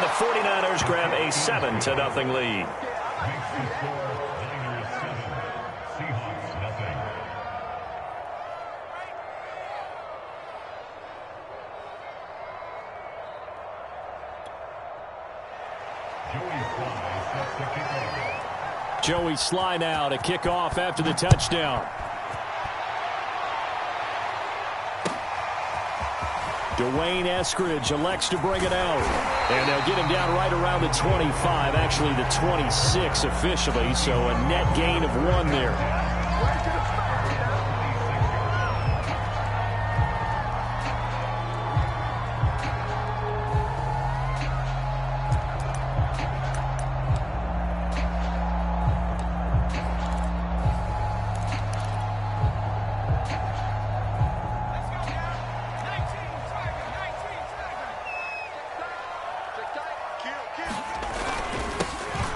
the 49ers grab a 7-0 lead. Joey Sly now to kick off after the touchdown. Dwayne Eskridge elects to bring it out. And they'll get him down right around the 25, actually the 26 officially, so a net gain of 1 there.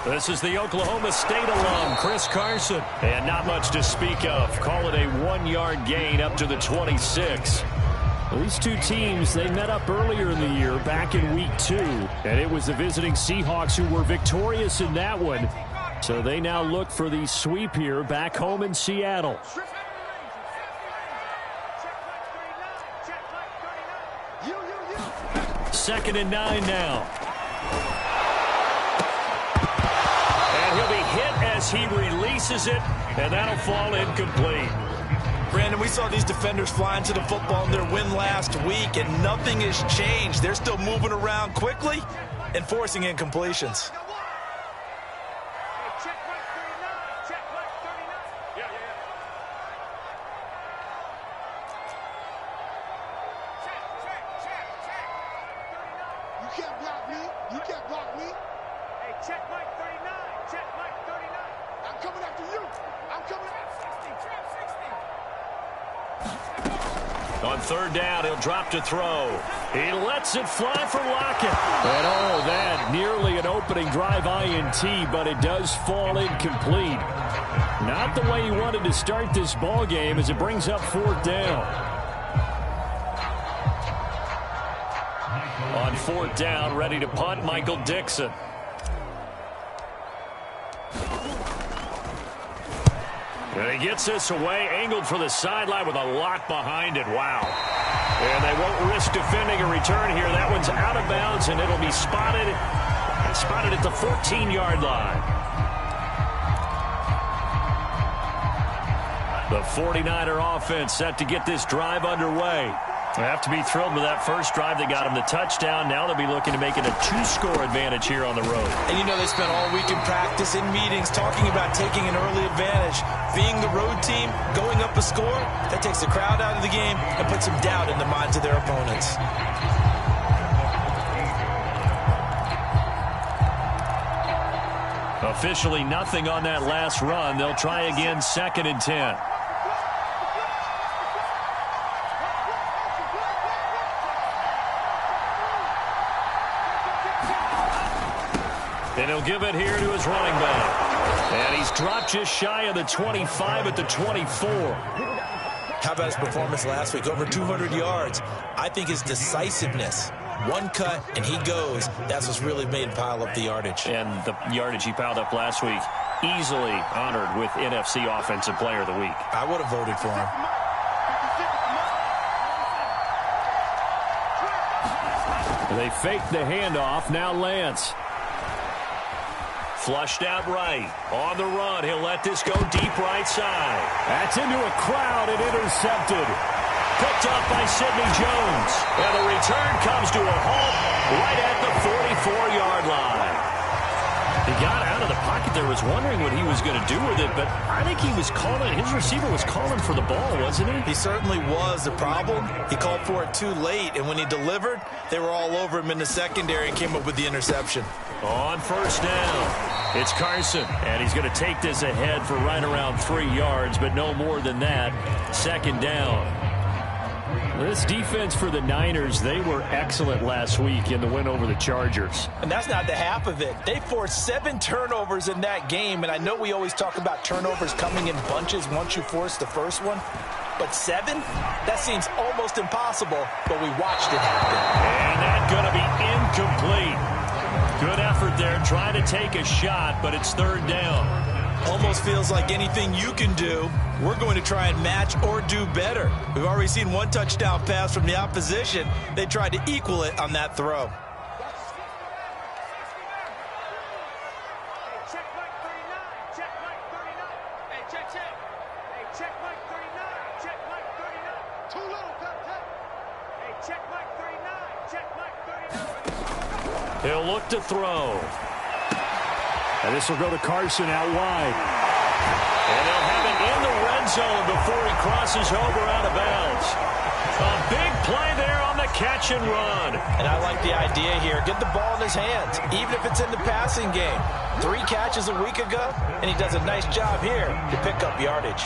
This is the Oklahoma State alum, Chris Carson. And not much to speak of. Call it a 1-yard gain up to the 26. These two teams, they met up earlier in the year, back in week 2. And it was the visiting Seahawks who were victorious in that one. So they now look for the sweep here back home in Seattle. 2nd and 9 now. He'll be hit as he releases it, and that'll fall incomplete. Brandon, we saw these defenders fly into the football in their win last week, and nothing has changed. They're still moving around quickly and forcing incompletions. You can't block me. You can't block me. Hey, check Mike 39. Check Mike 39. I'm coming after you. I'm coming after 60. On 3rd down, he'll drop to throw. He lets it fly for Lockett. And all that, nearly an opening drive INT, but it does fall incomplete. Not the way he wanted to start this ball game as it brings up 4th down. On 4th down, ready to punt, Michael Dixon. And he gets this away, angled for the sideline with a lock behind it. Wow. And they won't risk defending a return here. That one's out of bounds, and it'll be spotted at the 14-yard line. The 49er offense set to get this drive underway. They have to be thrilled with that first drive that got them the touchdown. Now they'll be looking to make it a 2-score advantage here on the road. And you know they spent all week in practice, in meetings, talking about taking an early advantage. Being the road team, going up a score, that takes the crowd out of the game and puts some doubt in the minds of their opponents. Officially nothing on that last run. They'll try again 2nd and 10. And he'll give it here to his running back. And he's dropped just shy of the 25 at the 24. How about his performance last week? Over 200 yards. I think his decisiveness. One cut, and he goes. That's what's really made him pile up the yardage. And the yardage he piled up last week, easily honored with NFC Offensive Player of the Week. I would have voted for him. They fake the handoff. Now Lance. Flushed out right. On the run, he'll let this go deep right side. That's into a crowd and intercepted. Picked up by Sidney Jones. And the return comes to a halt right at the 44-yard line. He got out of the pocket there, was wondering what he was going to do with it, but I think he was calling, his receiver was calling for the ball, wasn't he? He certainly was. The problem, he called for it too late, and when he delivered, they were all over him in the secondary and came up with the interception. On 1st down, it's Carson, and he's going to take this ahead for right around 3 yards, but no more than that. 2nd down. This defense for the Niners, they were excellent last week in the win over the Chargers. And that's not the half of it. They forced 7 turnovers in that game, and I know we always talk about turnovers coming in bunches once you force the first one. But 7? That seems almost impossible, but we watched it happen. And that's going to be incomplete. Good effort there, trying to take a shot, but it's third down. Almost feels like anything you can do, we're going to try and match or do better. We've already seen one touchdown pass from the opposition. They tried to equal it on that throw. He'll look to throw. And this will go to Carson out wide. And they'll have it in the red zone before he crosses over out of bounds. A big play there on the catch and run. And I like the idea here. Get the ball in his hands, even if it's in the passing game. 3 catches a week ago, and he does a nice job here to pick up yardage.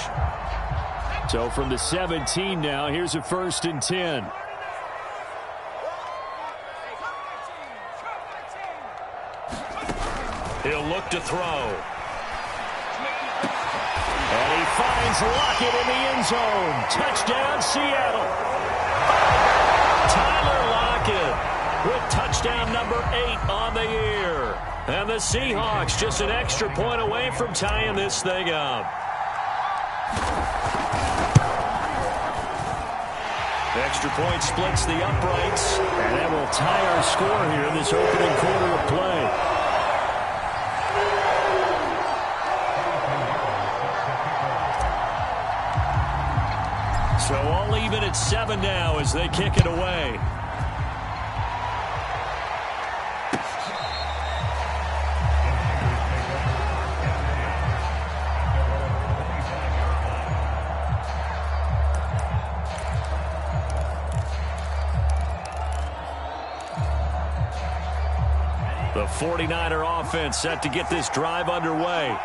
So from the 17 now, here's a 1st and 10. He'll look to throw. And he finds Lockett in the end zone. Touchdown, Seattle. Tyler Lockett with touchdown number 8 on the year. And the Seahawks just an extra point away from tying this thing up. Extra point splits the uprights. And that will tie our score here in this opening quarter of play. So all even at 7 now as they kick it away. The 49er offense set to get this drive underway.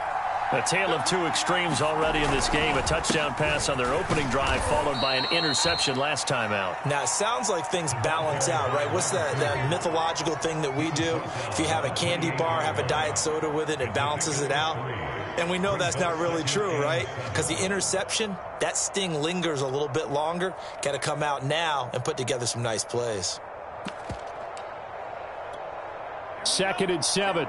A tale of 2 extremes already in this game. A touchdown pass on their opening drive followed by an interception last time out. Now, it sounds like things balance out, right? What's that mythological thing that we do? If you have a candy bar, have a diet soda with it, it balances it out. And we know that's not really true, right? Because the interception, that sting lingers a little bit longer. Got to come out now and put together some nice plays. 2nd and 7.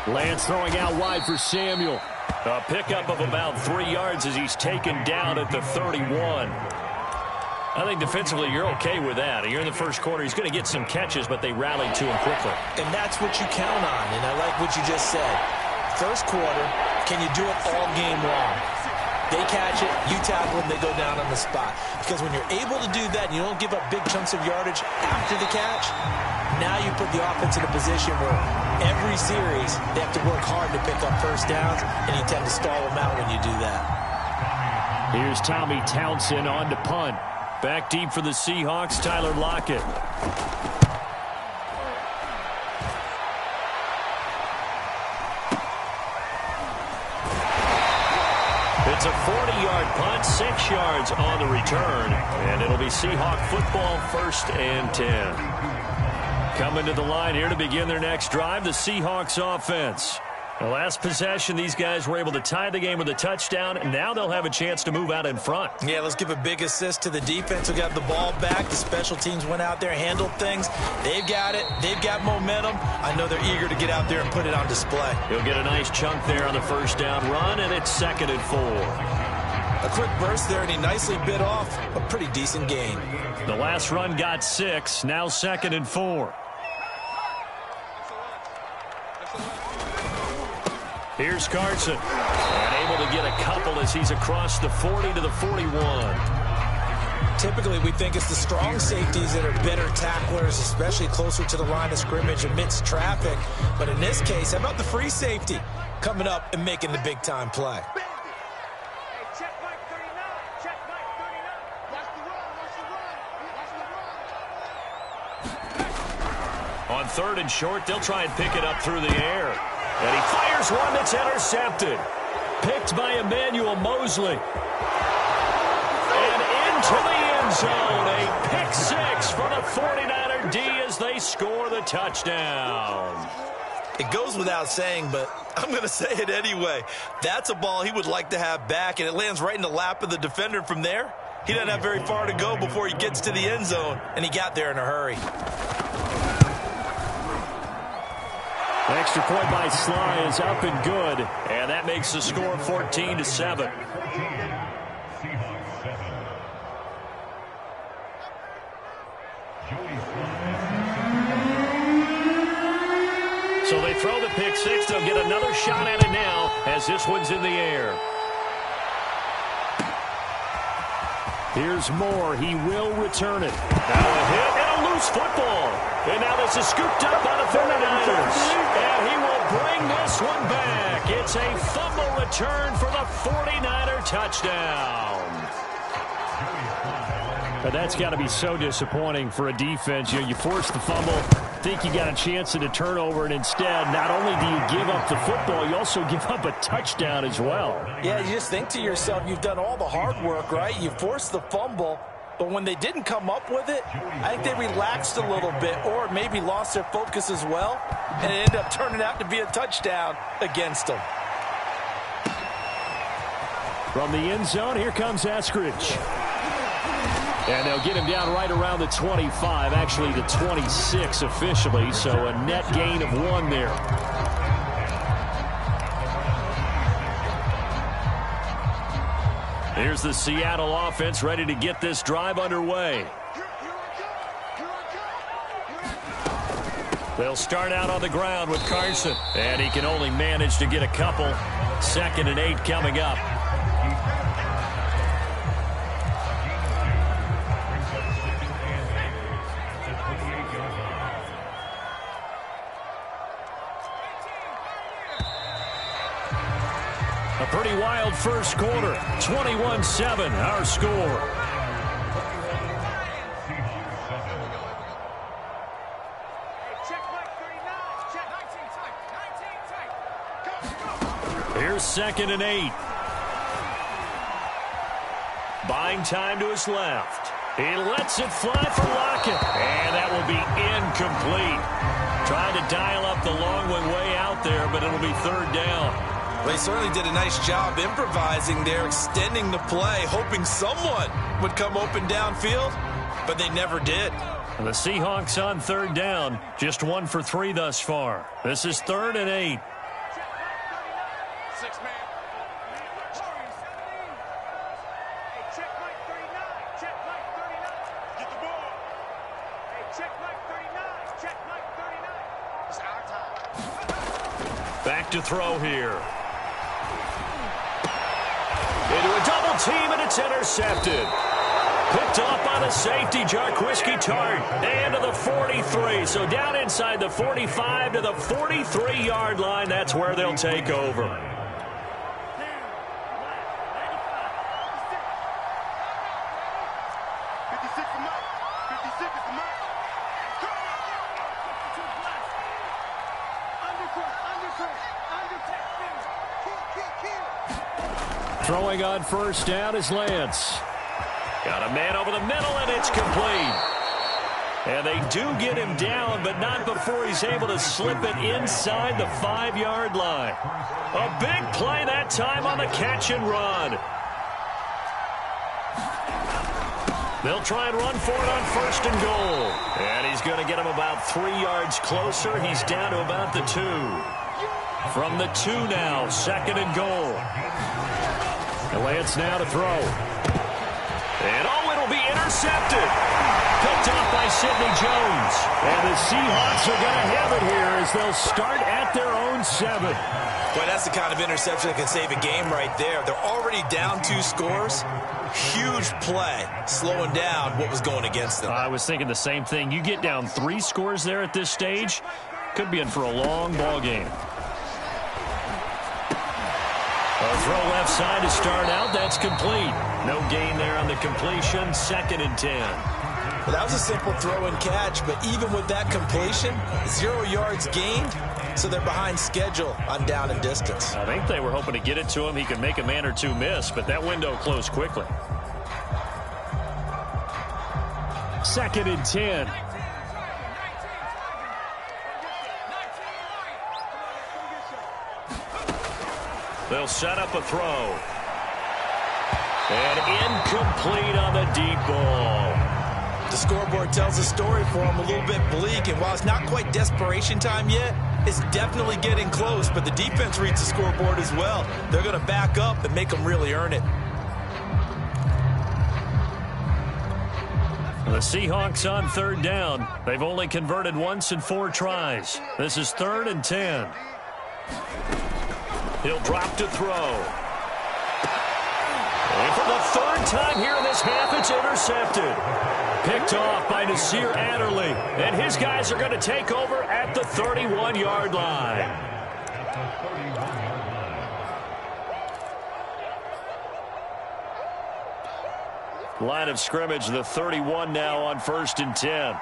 Lance throwing out wide for Samuel. A pickup of about 3 yards as he's taken down at the 31. I think defensively you're okay with that. You're in the first quarter. He's going to get some catches, but they rallied to him quickly. And that's what you count on, and I like what you just said. First quarter, can you do it all game long? They catch it, you tackle them, they go down on the spot. Because when you're able to do that and you don't give up big chunks of yardage after the catch, now you put the offense in a position where every series they have to work hard to pick up first downs, and you tend to stall them out when you do that. Here's Tommy Townsend on to punt. Back deep for the Seahawks, Tyler Lockett. It's a 40-yard punt, 6 yards on the return, and it'll be Seahawk football, 1st and 10. Coming to the line here to begin their next drive, the Seahawks offense. The last possession, these guys were able to tie the game with a touchdown, and now they'll have a chance to move out in front. Yeah, let's give a big assist to the defense who got the ball back. The special teams went out there, handled things. They've got it. They've got momentum. I know they're eager to get out there and put it on display. He'll get a nice chunk there on the first down run, and it's 2nd and 4. A quick burst there, and he nicely bit off a pretty decent gain. The last run got 6, now 2nd and 4. Here's Carson, and able to get a couple as he's across the 40 to the 41. Typically, we think it's the strong safeties that are better tacklers, especially closer to the line of scrimmage amidst traffic. But in this case, how about the free safety coming up and making the big-time play? On 3rd and short, they'll try and pick it up through the air. And he fires one that's intercepted. Picked by Emmanuel Mosley. And into the end zone. A pick 6 for the 49er D as they score the touchdown. It goes without saying, but I'm going to say it anyway. That's a ball he would like to have back, and it lands right in the lap of the defender. From there, he doesn't have very far to go before he gets to the end zone, and he got there in a hurry. The extra point by Sly is up and good, and that makes the score 14-7. So they throw the pick six. They'll get another shot at it now as this one's in the air. Here's Moore. He will return it. Now a hit and a loose football. And now this is scooped up by the 49ers. And he will bring this one back. It's a fumble return for the 49er touchdown. But that's got to be so disappointing for a defense. You force the fumble, think you got a chance at a turnover, and instead, not only do you give up the football, you also give up a touchdown as well. Yeah, you just think to yourself, you've done all the hard work, right? You forced the fumble, but when they didn't come up with it, I think they relaxed a little bit or maybe lost their focus as well, and it ended up turning out to be a touchdown against them. From the end zone, here comes Eskridge. And they'll get him down right around the 25, actually the 26 officially, so a net gain of 1 there. Here's the Seattle offense ready to get this drive underway. They'll start out on the ground with Carson, and he can only manage to get a couple. 2nd and 8 coming up. A pretty wild first quarter. 21-7, our score. Here's 2nd and 8. Buying time to his left. He lets it fly for Lockett. And that will be incomplete. Trying to dial up the long one way out there, but it'll be 3rd down. Well, they certainly did a nice job improvising there, extending the play, hoping someone would come open downfield, but they never did. The Seahawks on 3rd down, just 1 for 3 thus far. This is 3rd and 8. Back to throw here. Into a double team, and it's intercepted. Picked off by the safety, Jarquiski Tart. And to the 43. So down inside the 45 to the 43-yard line. That's where they'll take over. Throwing on 1st down is Lance. Got a man over the middle, and it's complete. And they do get him down, but not before he's able to slip it inside the 5-yard line. A big play that time on the catch and run. They'll try and run for it on 1st and goal. And he's going to get him about 3 yards closer. He's down to about the 2. From the 2 now, 2nd and goal. Lance now to throw. And it'll be intercepted. Picked off by Sidney Jones. And the Seahawks are going to have it here as they'll start at their own 7. Boy, that's the kind of interception that can save a game right there. They're already down 2 scores. Huge play, slowing down what was going against them. I was thinking the same thing. You get down 3 scores there at this stage, could be in for a long ball game. A throw left side to start out. That's complete. No gain there on the completion. 2nd and 10. Well, that was a simple throw and catch, but even with that completion, 0 yards gained, so they're behind schedule on down and distance. I think they were hoping to get it to him. He could make a man or 2 miss, but that window closed quickly. 2nd and 10. They'll set up a throw. And incomplete on the deep ball. The scoreboard tells a story for him, a little bit bleak, and while it's not quite desperation time yet, it's definitely getting close, but the defense reads the scoreboard as well. They're going to back up and make them really earn it. The Seahawks on third down. They've only converted once in 4 tries. This is 3rd and 10. He'll drop to throw. And for the 3rd time here in this half, it's intercepted. Picked off by Nasir Adderley. And his guys are going to take over at the 31-yard line. Line of scrimmage, the 31 now on 1st and 10.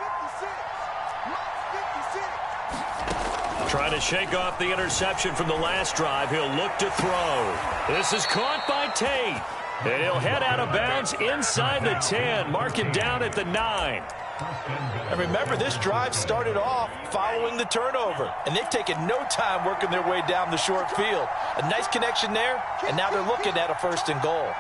Trying to shake off the interception from the last drive. He'll look to throw. This is caught by Tate. And he'll head out of bounds inside the 10. Mark him down at the 9. And remember, this drive started off following the turnover. And they've taken no time working their way down the short field. A nice connection there, and now they're looking at a 1st and goal.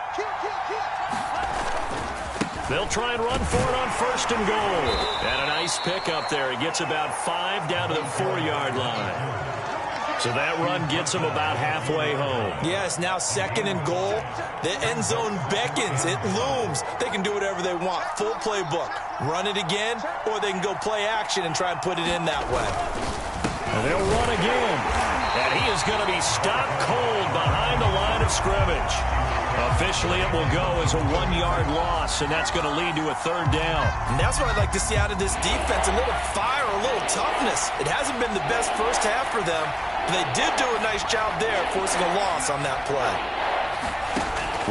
They'll try and run for it on 1st and goal. And a nice pickup there. He gets about 5 down to the 4-yard line. So that run gets him about halfway home. Yeah, it's now 2nd and goal. The end zone beckons. It looms. They can do whatever they want. Full playbook. Run it again, or they can go play action and try and put it in that way. And they'll run again. And he is going to be stopped cold behind the line of scrimmage. Officially, it will go as a 1-yard loss, and that's going to lead to a 3rd down. And that's what I'd like to see out of this defense, a little fire, a little toughness. It hasn't been the best first half for them, but they did do a nice job there, forcing a loss on that play.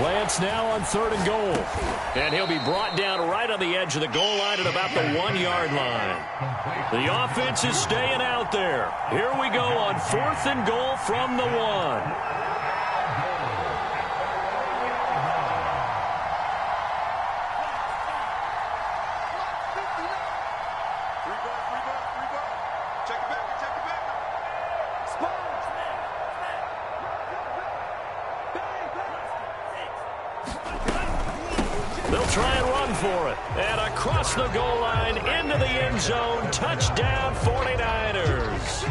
Lance now on 3rd and goal. And he'll be brought down right on the edge of the goal line at about the 1-yard line. The offense is staying out there. Here we go on 4th and goal from the 1. They'll try and run for it. And across the goal line into the end zone. Touchdown 49ers.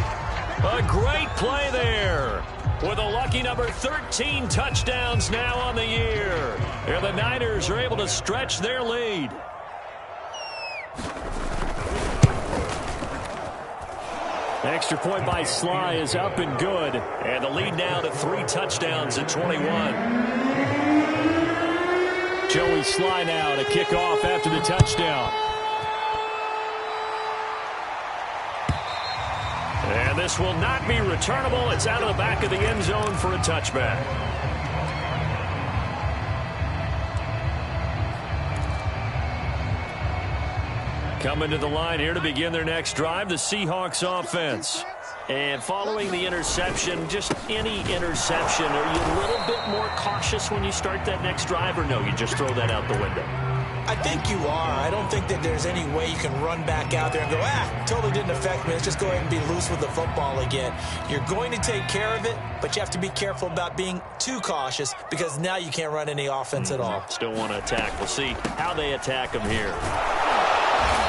A great play there. With a lucky number 13 touchdowns now on the year. And the Niners are able to stretch their lead. Extra point by Sly is up and good. And the lead now to 3 touchdowns at 21. Joey Sly now to kick off after the touchdown. And this will not be returnable. It's out of the back of the end zone for a touchback. Coming to the line here to begin their next drive, the Seahawks offense. And following the interception, just any interception, are you a little bit more cautious when you start that next drive, or no, you just throw that out the window? I think you are. I don't think that there's any way you can run back out there and go, totally didn't affect me. Let's just go ahead and be loose with the football again. You're going to take care of it, but you have to be careful about being too cautious because now you can't run any offense at all. Still want to attack. We'll see how they attack him here.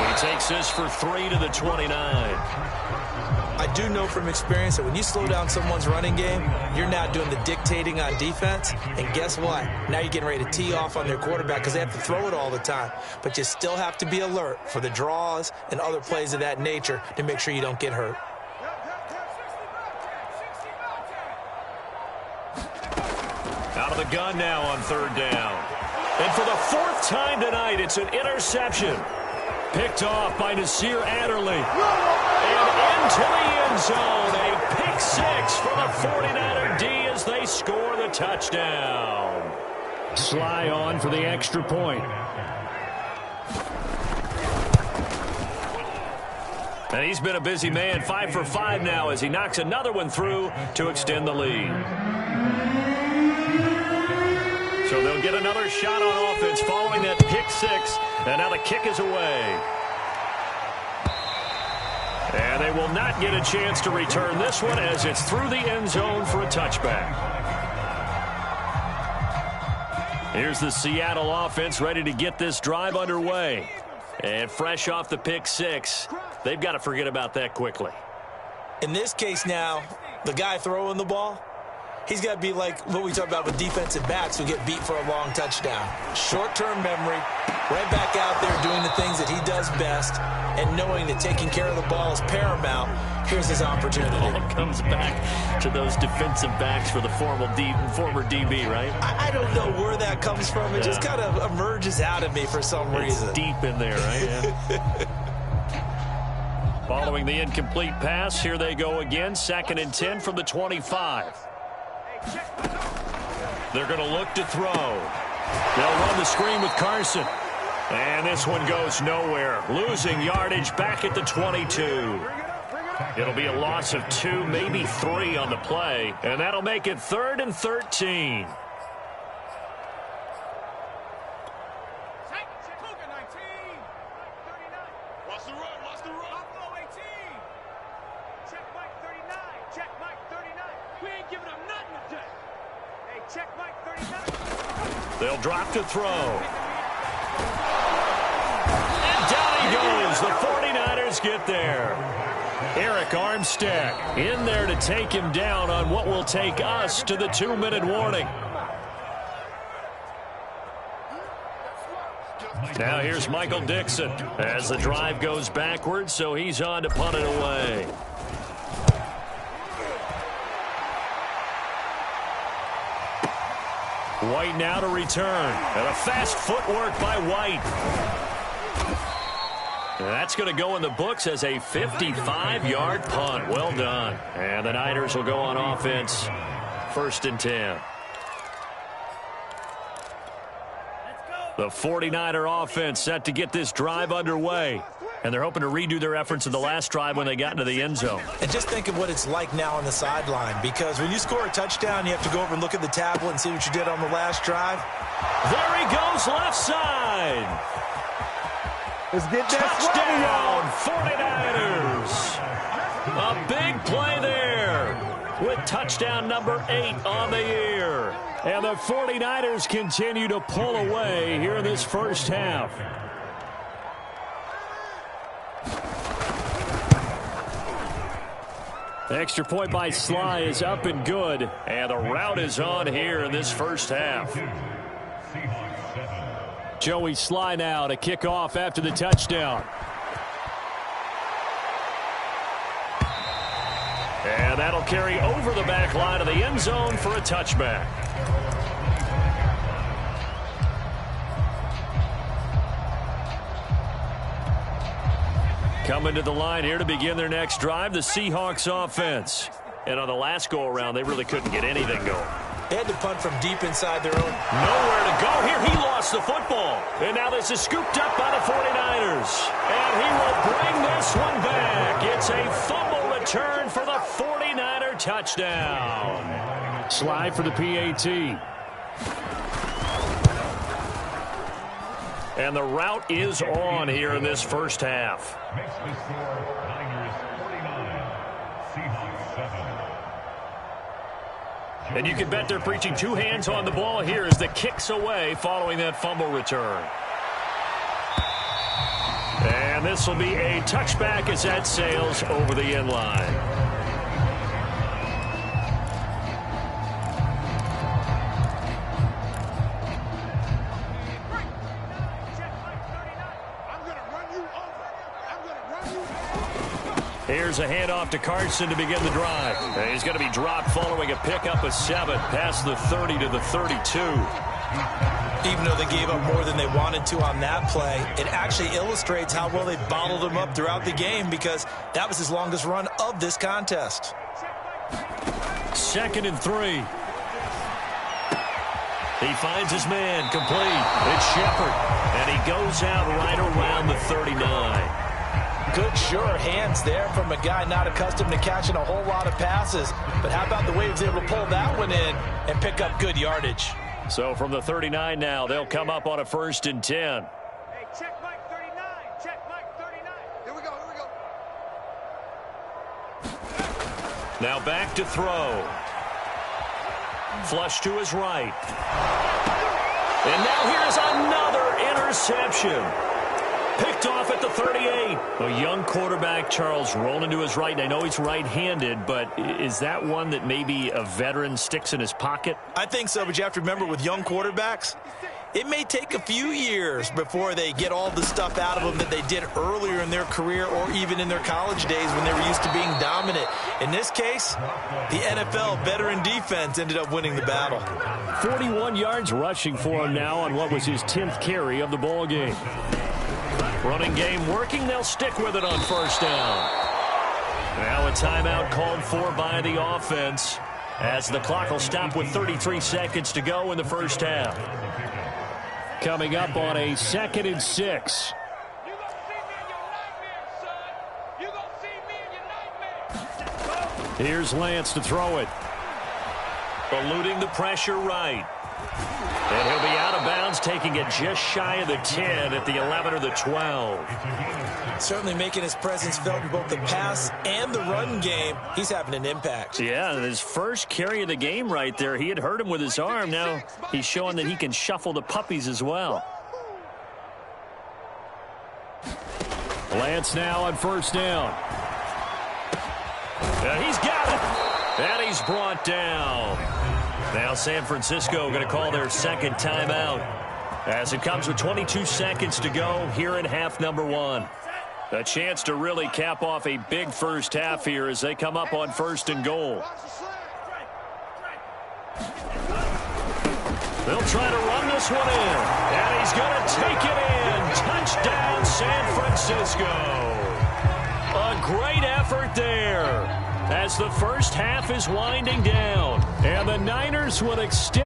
He takes this for 3 to the 29. I do know from experience that when you slow down someone's running game, you're now doing the dictating on defense. And guess what? Now you're getting ready to tee off on their quarterback because they have to throw it all the time. But you still have to be alert for the draws and other plays of that nature to make sure you don't get hurt. Out of the gun now on 3rd down. And for the 4th time tonight, it's an interception. Picked off by Nasir Adderley. And into the end zone. A pick 6 for the 49er D as they score the touchdown. Sly on for the extra point. And he's been a busy man. 5 for 5 now as he knocks another one through to extend the lead. So they'll get another shot on offense following that pick 6. And now the kick is away. And they will not get a chance to return this one as it's through the end zone for a touchback. Here's the Seattle offense ready to get this drive underway. And fresh off the pick six, they've got to forget about that quickly. In this case now, the guy throwing the ball, he's got to be like what we talk about with defensive backs who get beat for a long touchdown. Short-term memory, right back out there doing the things that he does best, and knowing that taking care of the ball is paramount. Here's his opportunity. Ball comes back to those defensive backs for the former DB, right? I don't know where that comes from. It just kind of emerges out of me for some reason. It's deep in there, right? Yeah. Following the incomplete pass, here they go again. 2nd and 10 from the 25. They're going to look to throw. They'll run the screen with Carson. And this one goes nowhere. Losing yardage back at the 22. It'll be a loss of 2, maybe 3 on the play. And that'll make it 3rd and 13. They'll drop to throw. And down he goes. The 49ers get there. Eric Armstead in there to take him down on what will take us to the 2-minute warning. Now here's Michael Dixon as the drive goes backwards, so he's on to punt it away. White now to return. And a fast footwork by White. And that's going to go in the books as a 55-yard punt. Well done. And the Niners will go on offense. 1st and 10. The 49er offense set to get this drive underway. And they're hoping to redo their efforts in the last drive when they got into the end zone. And just think of what it's like now on the sideline, because when you score a touchdown, you have to go over and look at the tablet and see what you did on the last drive. There he goes, left side. Let's get that touchdown, 49ers. A big play there with touchdown number 8 on the year. And the 49ers continue to pull away here in this first half. The extra point by Sly is up and good. And the route is on here in this first half. Joey Sly now to kick off after the touchdown. And that'll carry over the back line of the end zone for a touchback. Coming to the line here to begin their next drive, the Seahawks offense. And on the last go-around, they really couldn't get anything going. They had to punt from deep inside their own. Nowhere to go here. He lost the football. And now this is scooped up by the 49ers. And he will bring this one back. It's a fumble return for the 49er touchdown. Slide for the PAT. And the route is on here in this first half. Makes the score Niners 49, Seahawks 7. And you can bet they're preaching 2 hands on the ball here as the kick's away following that fumble return. And this will be a touchback as that sails over the end line. Here's a handoff to Carson to begin the drive. And he's going to be dropped following a pickup of 7 past the 30 to the 32. Even though they gave up more than they wanted to on that play, it actually illustrates how well they bottled him up throughout the game, because that was his longest run of this contest. 2nd and 3. He finds his man complete. It's Shepard. And he goes out right around the 39. Good, sure hands there from a guy not accustomed to catching a whole lot of passes. But how about the way he was able to pull that one in and pick up good yardage? So from the 39 now, they'll come up on a 1st and 10. Hey, check Mike 39. Check Mike 39. Here we go. Here we go. Now back to throw. Flush to his right. And now here's another interception. Picked off at the 38. A young quarterback, Charles, rolling to his right. And I know he's right-handed, but is that one that maybe a veteran sticks in his pocket? I think so, but you have to remember with young quarterbacks, it may take a few years before they get all the stuff out of them that they did earlier in their career or even in their college days when they were used to being dominant. In this case, the NFL veteran defense ended up winning the battle. 41 yards rushing for him now on what was his 10th carry of the ball game. Running game working. They'll stick with it on first down. Now a timeout called for by the offense as the clock will stop with 33 seconds to go in the first half. Coming up on a 2nd and 6. Here's Lance to throw it. Eluding the pressure right. And he'll be out of bounds, taking it just shy of the 10 at the 11 or the 12. Certainly making his presence felt in both the pass and the run game. He's having an impact. Yeah, his first carry of the game right there. He had hurt him with his arm. Now he's showing that he can shuffle the puppies as well. Lance now on first down. And he's got it. And he's brought down. Now San Francisco going to call their second timeout as it comes with 22 seconds to go here in half number 1. A chance to really cap off a big first half here as they come up on 1st and goal. They'll try to run this one in. And he's going to take it in. Touchdown, San Francisco. A great effort there as the first half is winding down. And the Niners will extend.